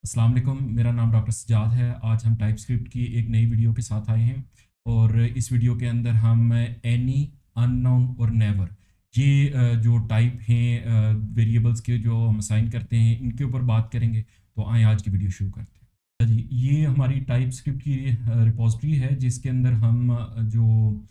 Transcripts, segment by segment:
अस्सलाम वालेकुम, मेरा नाम डॉक्टर सजाद है। आज हम टाइपस्क्रिप्ट की एक नई वीडियो के साथ आए हैं और इस वीडियो के अंदर हम एनी, अननोन और नेवर ये जो टाइप हैं वेरिएबल्स के जो हम असाइन करते हैं इनके ऊपर बात करेंगे। तो आए आज की वीडियो शुरू करते हैं। अच्छा जी, ये हमारी टाइपस्क्रिप्ट की रिपॉजिटरी है जिसके अंदर हम जो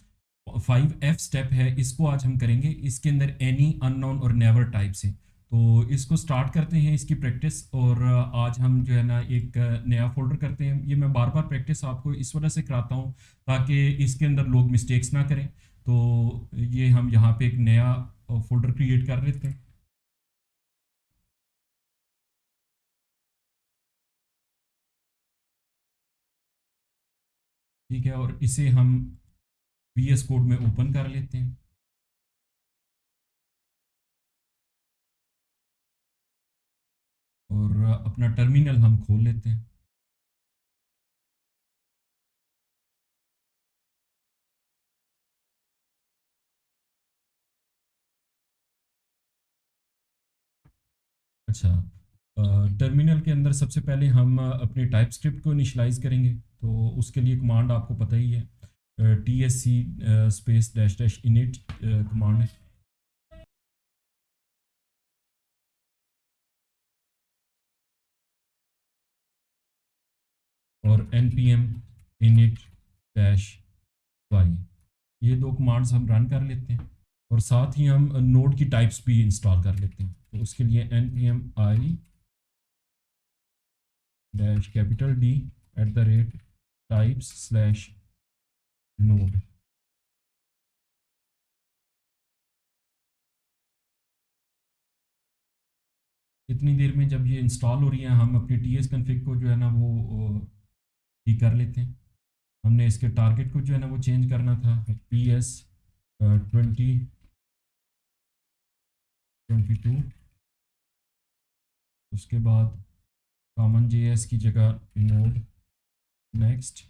5F स्टेप है इसको आज हम करेंगे। इसके अंदर एनी, अननोन और नेवर टाइप्स हैं। तो इसको स्टार्ट करते हैं इसकी प्रैक्टिस। और आज हम जो है ना एक नया फोल्डर करते हैं। ये मैं बार बार प्रैक्टिस आपको इस वजह से कराता हूँ ताकि इसके अंदर लोग मिस्टेक्स ना करें। तो ये हम यहाँ पे एक नया फोल्डर क्रिएट कर लेते हैं। ठीक है, और इसे हम VS कोड में ओपन कर लेते हैं और अपना टर्मिनल हम खोल लेते हैं। अच्छा, टर्मिनल के अंदर सबसे पहले हम अपने टाइप स्क्रिप्ट को इनिशलाइज करेंगे। तो उसके लिए कमांड आपको पता ही है, TSC space dash dash init command है। और npm init डैश y, ये दो कमांड्स हम रन कर लेते हैं और साथ ही हम नोड की टाइप्स भी इंस्टॉल कर लेते हैं। तो उसके लिए npm i dash capital D at the rate types slash node. इतनी देर में जब ये इंस्टॉल हो रही है हम अपनी TS कन्फिग को जो है ना वो ठीक कर लेते हैं। हमने इसके टारगेट को जो है ना वो चेंज करना था, PS 2022। उसके बाद कॉमन JS की जगह नोड नेक्स्ट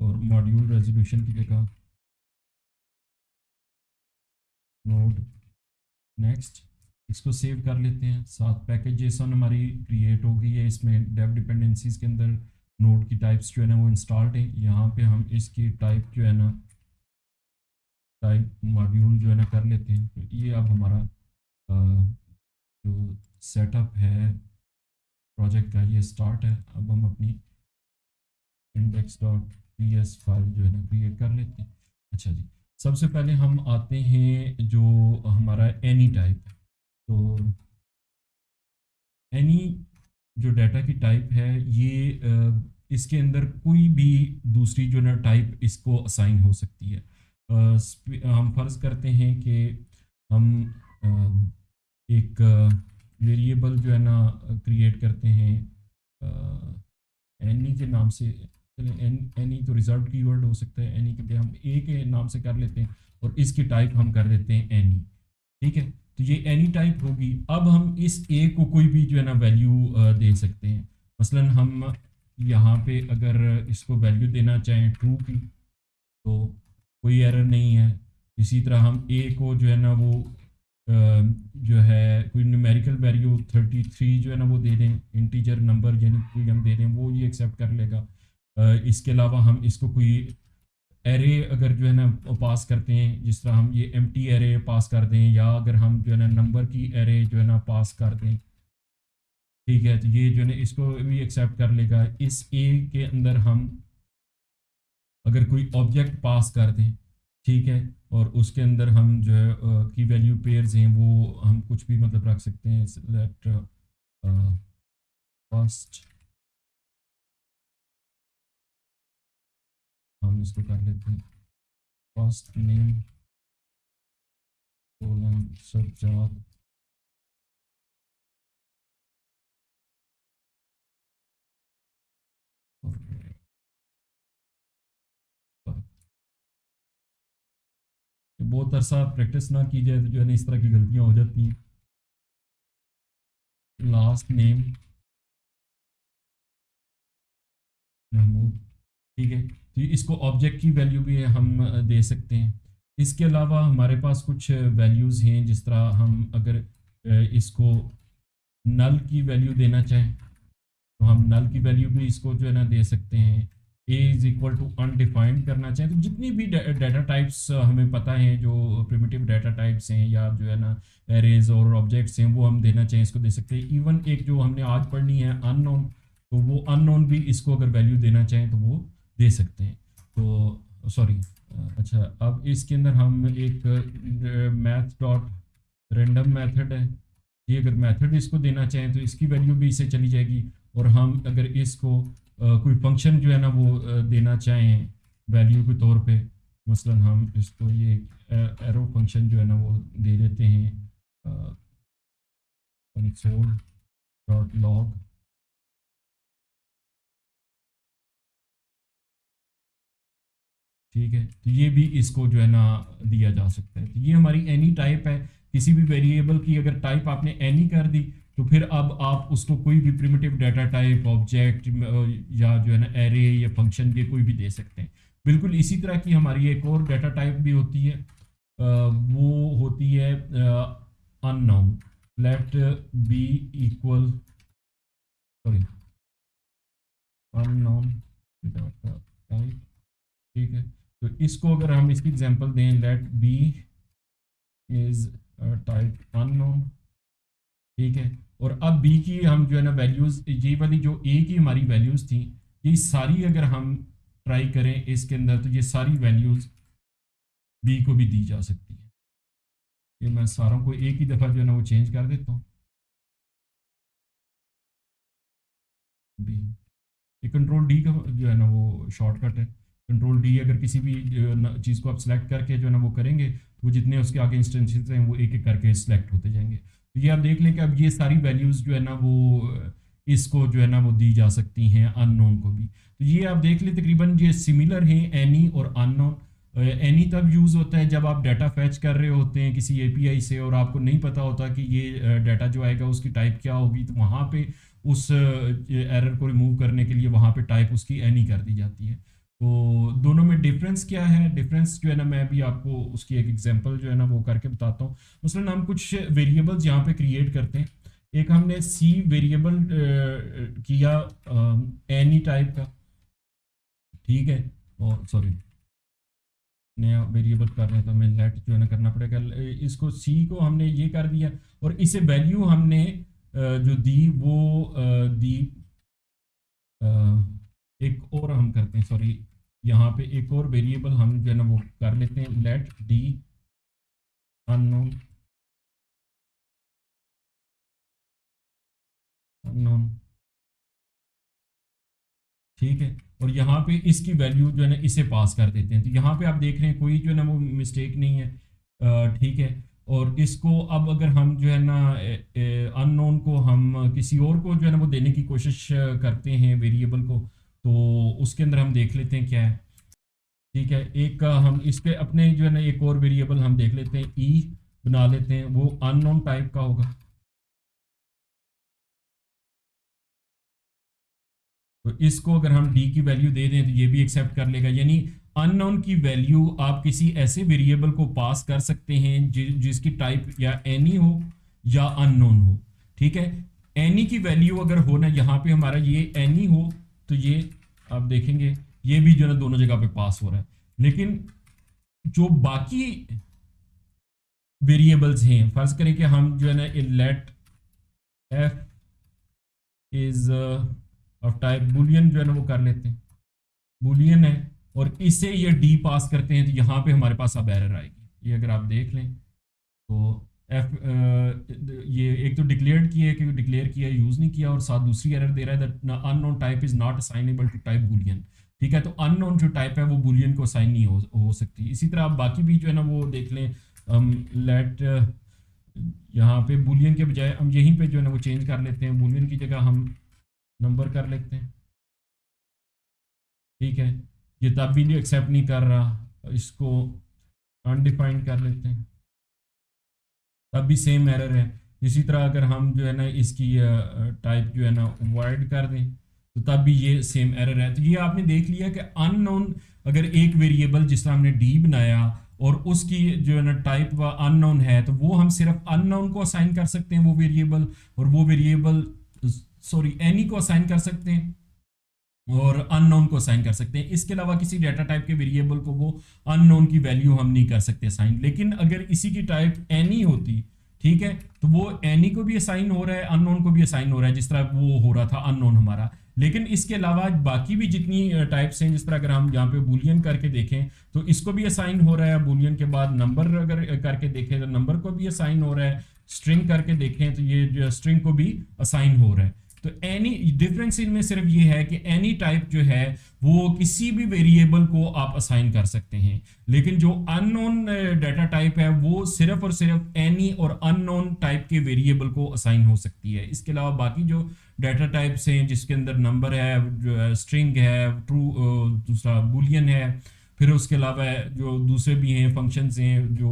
और मॉड्यूल रेजोल्यूशन की जगह नोड नेक्स्ट। इसको सेव कर लेते हैं। साथ पैकेज जेसन हमारी क्रिएट हो गई है। इसमें डेव डिपेंडेंसीज के अंदर नोड की टाइप्स जो है ना वो इंस्टॉल्ड है। यहाँ पे हम इसकी टाइप जो है ना टाइप मॉड्यूल जो है ना कर लेते हैं। तो ये अब हमारा जो सेटअप है प्रोजेक्ट का ये स्टार्ट है। अब हम अपनी index.ps फाइल जो है ना क्रिएट कर लेते हैं। अच्छा जी, सबसे पहले हम आते हैं जो हमारा एनी टाइप है। तो एनी जो डाटा की टाइप है ये इसके अंदर कोई भी दूसरी जो ना टाइप इसको असाइन हो सकती है। हम फर्ज करते हैं कि हम एक वेरिएबल जो है ना क्रिएट करते हैं एनी के नाम से। चलिए एनी तो रिजर्व कीवर्ड हो सकता है, एनी के लिए हम ए के नाम से कर लेते हैं और इसकी टाइप हम कर देते हैं एनी। ठीक है, तो ये एनी टाइप होगी। अब हम इस ए को कोई भी जो है ना वैल्यू दे सकते हैं। मसलन हम यहाँ पे अगर इसको वैल्यू देना चाहें ट्रू की तो कोई एरर नहीं है। इसी तरह हम ए को जो है ना वो जो है कोई न्यूमेरिकल वैल्यू 33 जो है ना वो दे दें, इंटीजर नंबर यानी कोई हम दे दें, वो ये एक्सेप्ट कर लेगा। इसके अलावा हम इसको कोई एरे अगर जो है ना पास करते हैं, जिस तरह हम ये एम्प्टी एरे पास कर दें या अगर हम जो है ना नंबर की एरे जो है ना पास कर दें, ठीक है, तो ये जो है ना इसको भी एक्सेप्ट कर लेगा। इस ए के अंदर हम अगर कोई ऑब्जेक्ट पास कर दें, ठीक है, और उसके अंदर हम जो है की वैल्यू पेयर्स हैं वो हम कुछ भी मतलब रख सकते हैं। सेलेक्ट फर्स्ट, हम इसको कर लेते हैं फर्स्ट नेम कोलन सज्जाद। बहुत अरसा प्रैक्टिस ना की जाए तो जो है ना इस तरह की गलतियां हो जाती हैं। लास्ट नेम महमूद, ठीक है, तो इसको ऑब्जेक्ट की वैल्यू भी हम दे सकते हैं। इसके अलावा हमारे पास कुछ वैल्यूज़ हैं, जिस तरह हम अगर इसको नल की वैल्यू देना चाहें तो हम नल की वैल्यू भी इसको जो है ना दे सकते हैं। ए इज इक्वल टू अनडिफाइंड करना चाहें तो जितनी भी डाटा टाइप्स हमें पता है, जो प्रिमिटिव डाटा टाइप्स हैं या जो है ना एरेज और ऑब्जेक्ट्स हैं, वो हम देना चाहें इसको दे सकते हैं। इवन एक जो हमने आज पढ़नी है अननोन, तो वो अननोन भी इसको अगर वैल्यू देना चाहें तो वो दे सकते हैं। तो सॉरी, अच्छा, अब इसके अंदर हम एक मैथ डॉट रेंडम मेथड है, ये अगर मेथड इसको देना चाहें तो इसकी वैल्यू भी इसे चली जाएगी। और हम अगर इसको कोई फंक्शन जो है ना वो देना चाहें वैल्यू के तौर पे, मसलन हम इसको ये एरो फंक्शन जो है ना वो दे देते हैं कंसोल डॉट लॉग, ठीक है। तो ये भी इसको जो है ना दिया जा सकता है। तो ये हमारी एनी टाइप है। किसी भी वेरिएबल की अगर टाइप आपने एनी कर दी तो फिर अब आप उसको कोई भी प्रिमिटिव डाटा टाइप, ऑब्जेक्ट या जो है ना एरे या फंक्शन, ये कोई भी दे सकते हैं। बिल्कुल इसी तरह की हमारी एक और डाटा टाइप भी होती है, वो होती है unknown. Let b equal, sorry, unknown data type, ठीक है। तो इसको अगर हम इसकी एग्जांपल दें, let b is type unknown, ठीक है। और अब बी की हम जो है ना वैल्यूज, ये वाली जो ए की हमारी वैल्यूज थी, ये सारी अगर हम ट्राई करें इसके अंदर तो ये सारी वैल्यूज बी को भी दी जा सकती है। ये मैं सारों को एक ही दफ़ा जो है ना वो चेंज कर देता हूँ। बी, ये कंट्रोल डी का जो है ना वो शॉर्टकट है। कंट्रोल डी अगर किसी भी चीज़ को आप सिलेक्ट करके जो है ना वो करेंगे तो वो जितने उसके आगे इंस्टेंसेस हैं वो एक एक करके सिलेक्ट होते जाएंगे। तो ये आप देख लें कि अब ये सारी वैल्यूज़ जो है ना वो इसको जो है ना वो दी जा सकती हैं अननोन को भी। तो ये आप देख लें तकरीबन ये सिमिलर हैं एनी और अननोन। एनी तब यूज़ होता है जब आप डाटा फैच कर रहे होते हैं किसी एपीआई से और आपको नहीं पता होता कि ये डाटा जो आएगा उसकी टाइप क्या होगी, तो वहाँ पे उस एरर को रिमूव करने के लिए वहाँ पे टाइप उसकी एनी कर दी जाती है। तो दोनों में डिफरेंस क्या है? डिफरेंस जो है ना मैं भी आपको उसकी एक एग्जांपल जो है ना वो करके बताता हूँ। मसलन हम कुछ वेरिएबल्स यहाँ पे क्रिएट करते हैं। एक हमने सी वेरिएबल किया एनी टाइप का, ठीक है। और सॉरी, नया वेरिएबल कर रहे हैं तो हमें लेट जो है ना करना पड़ेगा। इसको सी को हमने ये कर दिया और इसे वैल्यू हमने जो दी वो दी एक और हम करते हैं, सॉरी, यहाँ पे एक और वेरिएबल हम जो है ना वो कर लेते हैं, लेट डी अननोन, अननोन, ठीक है। और यहाँ पे इसकी वैल्यू जो है ना इसे पास कर देते हैं। तो यहाँ पे आप देख रहे हैं कोई जो है ना वो मिस्टेक नहीं है, ठीक है। और इसको अब अगर हम जो है ना अननोन को हम किसी और को जो है ना वो देने की कोशिश करते हैं वेरिएबल को, तो उसके अंदर हम देख लेते हैं क्या है, ठीक है। एक हम इसके अपने जो है ना एक और वेरिएबल हम देख लेते हैं, ई बना लेते हैं, वो अननोन टाइप का होगा। तो इसको अगर हम डी की वैल्यू दे दें तो ये भी एक्सेप्ट कर लेगा। यानी अननोन की वैल्यू आप किसी ऐसे वेरिएबल को पास कर सकते हैं जिसकी टाइप या एनी हो या अननोन हो, ठीक है। एनी की वैल्यू अगर हो ना, यहाँ पे हमारा ये एनी हो तो ये आप देखेंगे ये भी जो है ना दोनों जगह पे पास हो रहा है। लेकिन जो बाकी वेरिएबल्स हैं, फर्ज करें कि हम जो है ना let f is of type boolean जो है ना वो कर लेते हैं, बुलियन है, और इसे ये डी पास करते हैं तो यहाँ पे हमारे पास अब एरर आएगी। ये अगर आप देख लें तो एफ ये एक तो डिक्लेयर किया है कि डिक्लेयर किया यूज़ नहीं किया, और साथ दूसरी एरर दे रहा है that unknown type is not assignable to type boolean, ठीक है। तो अननोन जो टाइप है वो बुलियन को असाइन नहीं हो सकती। इसी तरह आप बाकी भी जो है ना वो देख लें, लेट यहाँ पे बुलियन के बजाय हम यहीं पे जो है ना वो चेंज कर लेते हैं, बुलियन की जगह हम नंबर कर लेते हैं, ठीक है। ये तब भी एक्सेप्ट नहीं कर रहा, इसको अनडिफाइंड कर लेते हैं, तब भी सेम एरर है। इसी तरह अगर हम जो है ना इसकी टाइप जो है ना वाइड कर दें तो तब भी ये सेम एरर है। तो ये आपने देख लिया कि अननोन अगर एक वेरिएबल जिस तरह हमने डी बनाया और उसकी जो है ना टाइप अननोन है, तो वो हम सिर्फ अननोन को असाइन कर सकते हैं वो वेरिएबल, और वो वेरिएबल सॉरी एनी को असाइन कर सकते हैं और अननोन को असाइन कर सकते हैं। इसके अलावा किसी डाटा टाइप के वेरिएबल को वो अननोन की वैल्यू हम नहीं कर सकते असाइन। लेकिन अगर इसी की टाइप एनी होती, ठीक है, तो वो एनी को भी असाइन हो रहा है, अननोन को भी असाइन हो रहा है, जिस तरह वो हो रहा था अननोन हमारा। लेकिन इसके अलावा बाकी भी जितनी टाइप्स हैं, जिस तरह अगर हम यहाँ पे बूलियन करके देखें तो इसको भी असाइन हो रहा है, बूलियन के बाद नंबर अगर करके देखें तो नंबर को भी असाइन हो रहा है, स्ट्रिंग करके देखें तो ये स्ट्रिंग को भी असाइन हो रहा है। तो एनी डिफरेंस इनमें सिर्फ ये है कि एनी टाइप जो है वो किसी भी वेरिएबल को आप असाइन कर सकते हैं, लेकिन जो अननोन डाटा टाइप है वो सिर्फ और सिर्फ एनी और अननोन टाइप के वेरिएबल को असाइन हो सकती है। इसके अलावा बाकी जो डाटा टाइप्स हैं जिसके अंदर नंबर है, जो है स्ट्रिंग है, ट्रू, दूसरा बुलियन है, फिर उसके अलावा जो दूसरे भी हैं फंक्शंस हैं जो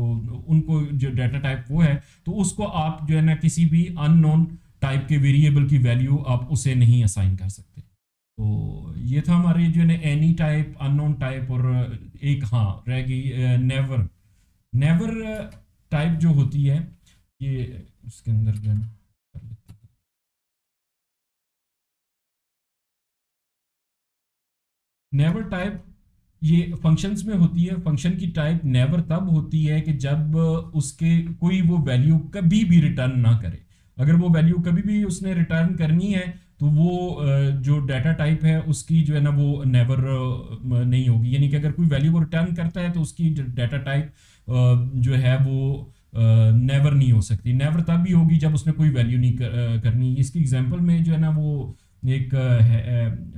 उनको जो डाटा टाइप वो है, तो उसको आप जो है ना किसी भी अननोन टाइप के वेरिएबल की वैल्यू आप उसे नहीं असाइन कर सकते। तो ये था हमारे जो है ना एनी टाइप, अननोन टाइप, और एक हाँ रह गई नेवर। नेवर टाइप जो होती है ये उसके अंदर जो है ना नेवर टाइप ये फंक्शंस में होती है। फंक्शन की टाइप नेवर तब होती है कि जब उसके कोई वो वैल्यू कभी भी रिटर्न ना करे। अगर वो वैल्यू कभी भी उसने रिटर्न करनी है तो वो जो डाटा टाइप है उसकी जो है ना वो नेवर नहीं होगी। यानी कि अगर कोई वैल्यू वो रिटर्न करता है तो उसकी डाटा टाइप जो है वो नेवर नहीं हो सकती। नेवर तब भी होगी जब उसने कोई वैल्यू नहीं करनी। इसकी एग्जांपल में जो है ना वो एक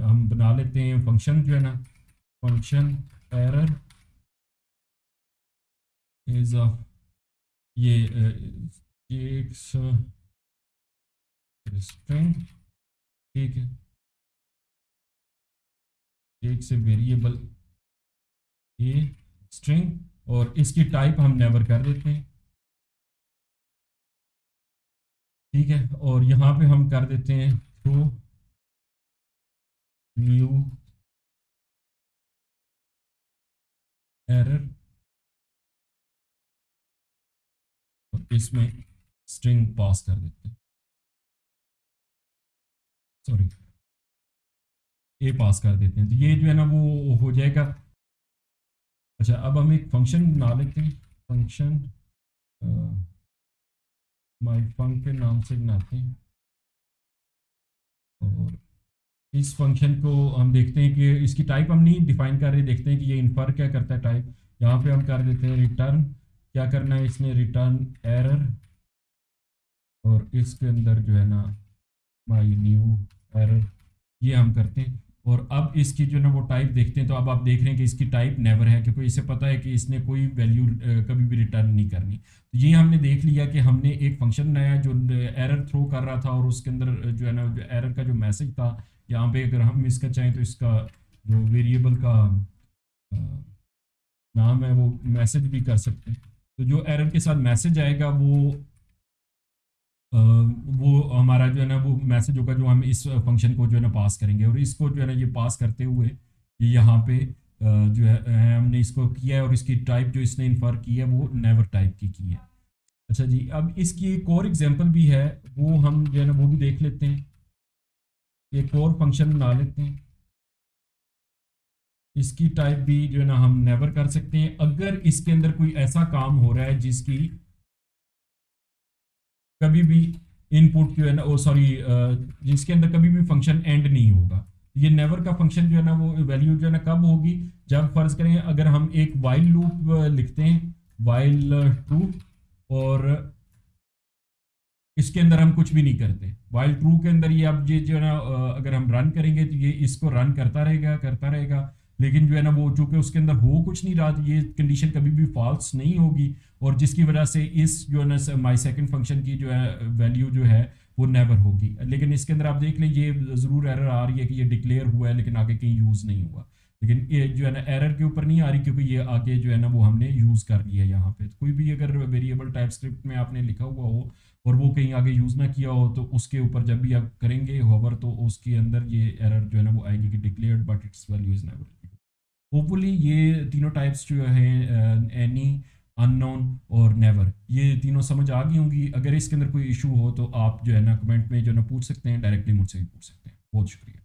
हम बना लेते हैं फंक्शन जो है ना, फंक्शन एरर इज ये एक स्ट्रिंग, ठीक है, एक से वेरिएबल ए स्ट्रिंग, और इसकी टाइप हम नेवर कर देते हैं, ठीक है, और यहाँ पे हम कर देते हैं थ्रो न्यू एरर, और इसमें स्ट्रिंग पास कर देते हैं, सॉरी ए पास कर देते हैं। तो ये जो है ना वो हो जाएगा। अच्छा, अब हम एक फंक्शन बना लेते हैं, फंक्शन माई फंक के नाम से बनाते हैं, और इस फंक्शन को हम देखते हैं कि इसकी टाइप हम नहीं डिफाइन कर रहे, देखते हैं कि ये इन्फर क्या करता है टाइप। यहाँ पे हम कर देते हैं रिटर्न, क्या करना है इसने, रिटर्न एरर, और इसके अंदर जो है ना माई न्यू एरर, ये हम करते हैं। और अब इसकी जो ना वो टाइप देखते हैं, तो अब आप देख रहे हैं कि इसकी टाइप नेवर है, क्योंकि इसे पता है कि इसने कोई वैल्यू कभी भी रिटर्न नहीं करनी। तो ये हमने देख लिया कि हमने एक फंक्शन बनाया जो एरर थ्रो कर रहा था, और उसके अंदर जो है ना जो एरर का जो मैसेज था, यहाँ पे अगर हम इसका चाहें तो इसका जो वेरिएबल का नाम है वो मैसेज भी कर सकते हैं। तो जो एरर के साथ मैसेज आएगा वो हमारा जो है ना वो मैसेज होगा जो हम इस फंक्शन को जो है ना पास करेंगे। और इसको जो है ना ये पास करते हुए ये यहाँ पे जो है हमने इसको किया है, और इसकी टाइप जो इसने इन्फर की है वो नेवर टाइप की है। अच्छा जी, अब इसकी एक और एग्जांपल भी है, वो हम जो है ना वो भी देख लेते हैं। एक और फंक्शन बना लेते हैं, इसकी टाइप भी जो है ना हम नेवर कर सकते हैं अगर इसके अंदर कोई ऐसा काम हो रहा है जिसकी कभी भी इनपुट जो है ना, ओ सॉरी, जिसके अंदर कभी भी फंक्शन एंड नहीं होगा। ये नेवर का फंक्शन जो है ना वो वैल्यू जो है ना कब होगी, जब फर्ज करें अगर हम एक वाइल लूप लिखते हैं, वाइल ट्रू, और इसके अंदर हम कुछ भी नहीं करते। वाइल ट्रू के अंदर ये अब ये जो है ना अगर हम रन करेंगे तो ये इसको रन करता रहेगा करता रहेगा, लेकिन जो है ना वो चूंकि उसके अंदर हो कुछ नहीं रहा, तो ये कंडीशन कभी भी फॉल्स नहीं होगी, और जिसकी वजह से इस जो है ना माई सेकंड फंक्शन की जो है वैल्यू जो है वो नेवर होगी। लेकिन इसके अंदर आप देख लें ये ज़रूर एरर आ रही है कि ये डिक्लेयर हुआ है लेकिन आगे कहीं यूज़ नहीं हुआ। लेकिन ये जो है ना एरर के ऊपर नहीं आ रही, क्योंकि ये आगे जो है ना वो हमने यूज़ कर लिया है यहाँ पे। तो कोई भी अगर वेरिएबल टाइप स्क्रिप्ट में आपने लिखा हुआ हो और वो कहीं आगे यूज़ ना किया हो, तो उसके ऊपर जब भी आप करेंगे होवर तो उसके अंदर ये एरर जो है ना वो आएगी कि declared but it's value is never. Hopefully ये तीनों टाइप्स जो है एनी, अननोन और नेवर, ये तीनों समझ आ गई होंगी। अगर इसके अंदर कोई इशू हो तो आप जो है ना कमेंट में जो है ना पूछ सकते हैं, डायरेक्टली मुझसे भी पूछ सकते हैं। बहुत शुक्रिया।